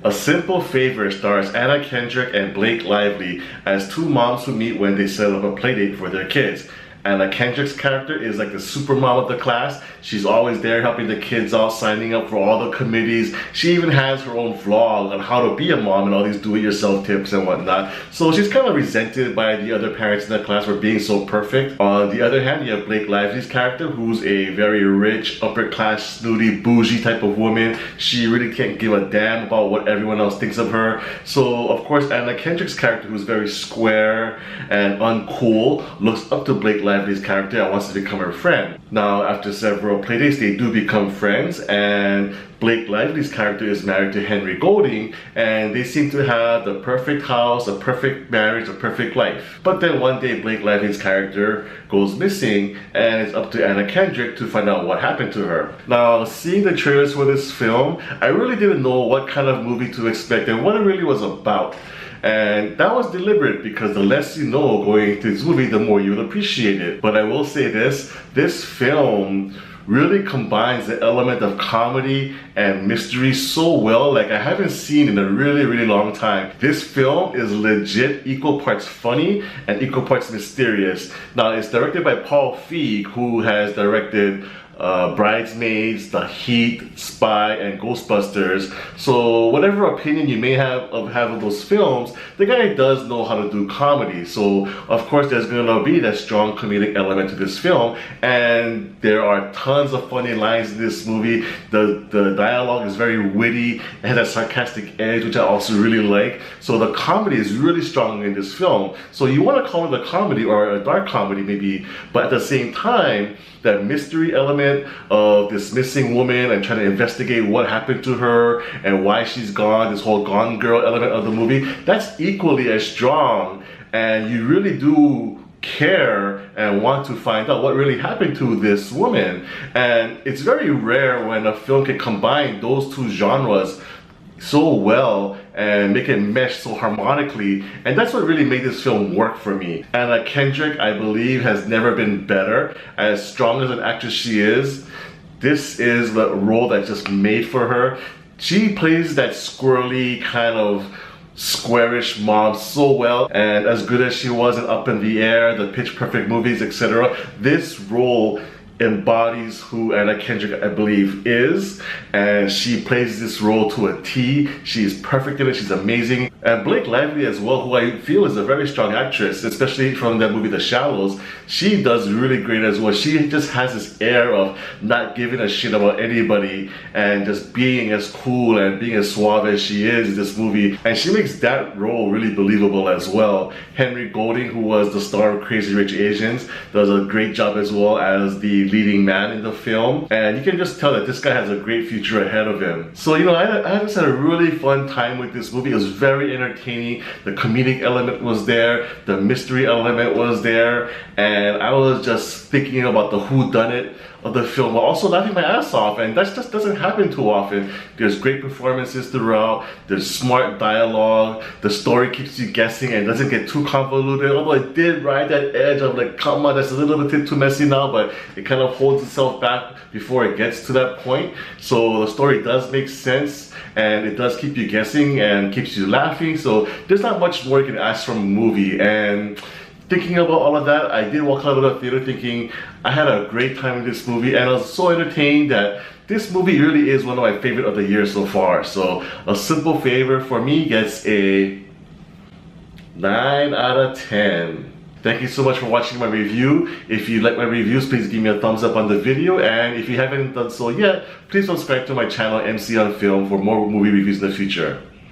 A Simple Favor stars Anna Kendrick and Blake Lively as two moms who meet when they set up a playdate for their kids. Anna Kendrick's character is like the super mom of the class. She's always there helping the kids out, signing up for all the committees. She even has her own vlog on how to be a mom and all these do-it-yourself tips and whatnot. So she's kind of resented by the other parents in the class for being so perfect. On the other hand, you have Blake Lively's character, who's a very rich, upper-class, snooty, bougie type of woman. She really can't give a damn about what everyone else thinks of her. So, of course, Anna Kendrick's character, who's very square and uncool, looks up to Blake Lively's character and wants to become her friend. Now, after several playdates, they do become friends, and Blake Lively's character is married to Henry Golding, and they seem to have the perfect house, a perfect marriage, a perfect life. But then one day, Blake Lively's character goes missing, and it's up to Anna Kendrick to find out what happened to her. Now, seeing the trailers for this film, I really didn't know what kind of movie to expect and what it really was about. And that was deliberate because the less you know going into this movie, the more you'll appreciate it. But I will say this film really combines the element of comedy and mystery so well, like I haven't seen in a really, really long time. This film is legit equal parts funny and equal parts mysterious. Now, it's directed by Paul Feig, who has directed Bridesmaids, The Heat, Spy, and Ghostbusters. So whatever opinion you may have of those films, the guy does know how to do comedy. So of course there's gonna be that strong comedic element to this film, and there are tons of funny lines in this movie. The dialogue is very witty, it has a sarcastic edge, which I also really like. So the comedy is really strong in this film. So you want to call it a comedy or a dark comedy maybe, but at the same time, that mystery element of this missing woman and trying to investigate what happened to her and why she's gone, this whole Gone Girl element of the movie, that's equally as strong, and you really do care and want to find out what really happened to this woman. And it's very rare when a film can combine those two genres so well and make it mesh so harmonically, and that's what really made this film work for me. Anna Kendrick, I believe, has never been better. As strong as an actress she is, this is the role that's just made for her. She plays that squirrely kind of squarish mom so well, and as good as she was in Up in the Air, the Pitch Perfect movies, etc., this role embodies who Anna Kendrick, I believe, is, and she plays this role to a T. She's perfect in it, she's amazing. And Blake Lively as well, who I feel is a very strong actress, especially from that movie The Shallows, she does really great as well. She just has this air of not giving a shit about anybody and just being as cool and being as suave as she is in this movie, and she makes that role really believable as well. Henry Golding, who was the star of Crazy Rich Asians, does a great job as well as the leading man in the film, and you can just tell that this guy has a great future ahead of him. So, you know, I just had a really fun time with this movie. It was very entertaining. The comedic element was there, the mystery element was there, and I was just thinking about the whodunit of the film while also laughing my ass off, and that just doesn't happen too often. There's great performances throughout, there's smart dialogue, the story keeps you guessing and doesn't get too convoluted, although it did ride that edge of like, come on, that's a little bit too messy now, but it kind of holds itself back before it gets to that point. So the story does make sense, and it does keep you guessing and keeps you laughing, so there's not much more you can ask from a movie. And thinking about all of that, I did walk out of the theater thinking I had a great time with this movie, and I was so entertained that this movie really is one of my favorite of the year so far. So A Simple Favor for me gets a 9 out of 10. Thank you so much for watching my review. If you like my reviews, please give me a thumbs up on the video, and if you haven't done so yet, please subscribe to my channel MC on Film for more movie reviews in the future.